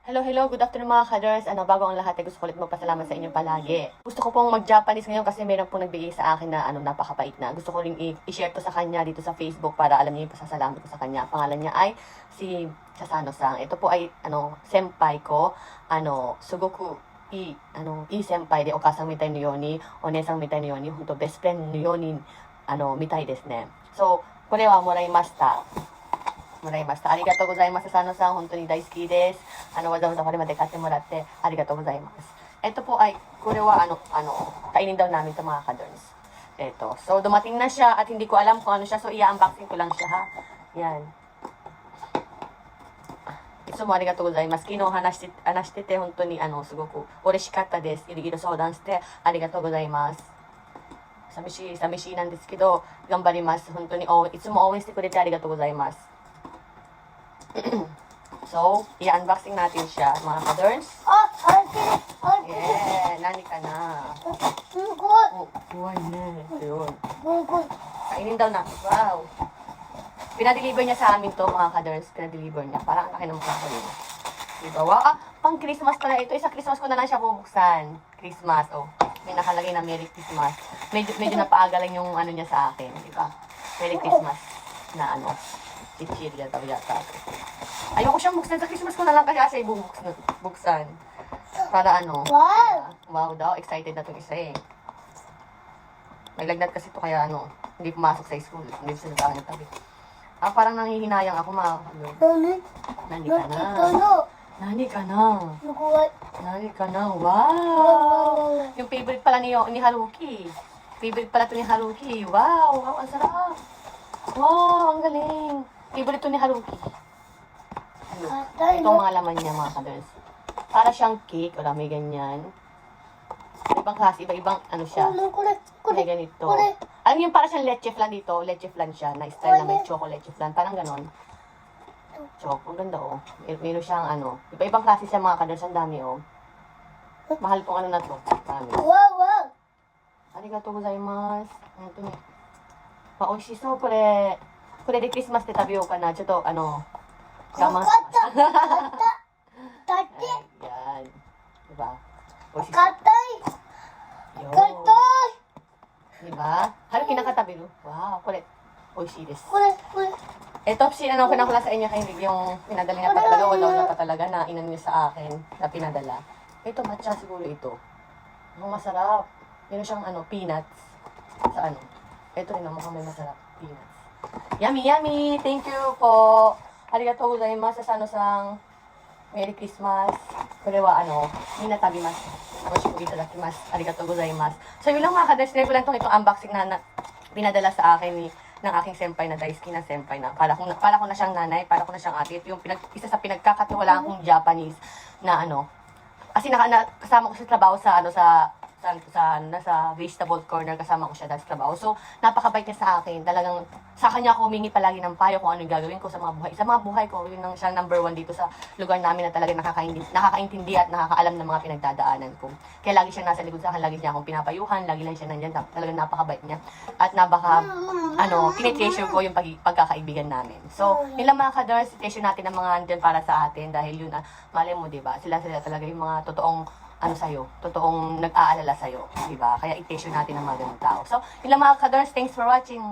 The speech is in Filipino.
Hello, hello. Good afternoon mga kaders. Bago ang lahat, gusto ko ulit magpasalamat sa inyo palagi. Gusto ko pong mag-Japanese ngayon kasi meron pong nagbigay sa akin na napakabait na. Gusto ko rin i-share to sa kanya dito sa Facebook para alam niyo yung pasasalamat ko sa kanya. Pangalan niya ay si Sasano-san. Ito po ay senpai ko, sugoku i senpai de okasang mitai no yoni, onesang mitai no yoni, honto best friend no yoni mitai desu ne. So, これはもらいました。もらいました。ありがとうございます。佐野さん、本当に大好きです。わざわざこれまで買ってもらってありがとうございます。Ito po ay,これはkainin daw namin ito mga kadons. So dumating na siya at hindi ko alam kung ano siya. So i-unboxing ko lang siya ha. Yan. いつもありがとうございます。昨日話してて本当にすごく嬉しかったです。いろいろ相談してありがとうございます。寂しいなんですけど頑張ります。本当にいつも応援してくれてありがとうございます。So, i-unboxing natin siya, mga kadorns. Yeah, nani ka na. Buhay na. Yun. Kainin daw na. Wow. Pinadeliver niya sa amin to, mga kadorns. Pinadeliver niya. Parang ang laki ng mukha ko yun. Diba? Wow. Pang Christmas pala ito. Sa Christmas ko na lang siya bubuksan. Christmas. May nakalagay na Merry Christmas. Medyo napaaga lang yung niya sa akin. Diba? Merry Christmas na chichirya daw yata. Ayoko siyang buksan. Sa Christmas ko na lang kasi buksan. Para wow daw. Excited na itong isa eh. May lagnat kasi ito kaya hindi pumasok sa school. Hindi sa nagdaan ng tabi. Parang nanghihinayang ako mga Nani ka na. Nani ka na. Nani ka na. Wow! Yung favorite pala ni Haruki. Favorite pala ito ni Haruki. Wow! Wow, ang sarap. Wow, ang galing. Favorite ito ni Haruki. Itong mga laman niya mga kaders. Para siyang cake. Wala, may ganyan. Ibang klase, iba-ibang siya. May ganito. Alam yung para siyang leche flan dito. Leche flan siya. Na style na may choco leche flan. Parang ganon. Choco. Ang ganda Meron siyang iba-ibang klase siya mga kaders. Ang dami Mahal pong na to. Marami. Wow! Arigatou gozaimasu. Oishisou, これでクリスマスで食べようかな。ちょっと我慢。Ayan. Diba? Diba? Haruki nakatabi no? Wow, これ美味しいです。Ito, pinako lang sa inyo kayo yung pinadala niya pa talaga. Wala pa talaga na inan niya sa akin na pinadala. Ito, matcha siguro ito. Ang masarap. Meron siyang peanuts. Sa Ito rin mukhang may masarap. Peanuts. Yummy, yummy! Thank you po! Arigatou gozaimasu. Sasano-san. Merry Christmas. これはminatabimasu. おいしくいただきます。Arigatou gozaimasu. So yun lang mga kadesne ko lang itong unboxing na pinadala sa akin ng aking senpai na daisuki na senpai na. Para ko na siyang nanay, para ko na siyang ate. Ito yung isa sa pinagkakatiwalaan kong Japanese na kasi kasama ko sa trabaho sa vegetable corner, kasama ko siya dahil sa trabaho. So, napakabait niya sa akin. Talagang, sa kanya ako humingi palagi ng payo kung ano yung gagawin ko sa mga buhay. Sa mga buhay ko, yun ang siyang number 1 dito sa lugar namin na talagang nakakaintindi at nakakaalam ng mga pinagdadaanan ko. Kaya lagi siya nasa likod sa akin, lagi niya akong pinapayuhan, lagi lang siya nandyan. Talagang napakabait niya. At tinitreasure ko yung pagkakaibigan namin. So, yun lang mga kadors, treasure natin ang mga andyan para sa atin dahil yun, malay mo, diba? Sila talaga yung mga totoong totoong nag-aalala sa'yo, di ba? Kaya i-treasure natin ang mga ganung tao. So, yun lang mga kadors, thanks for watching.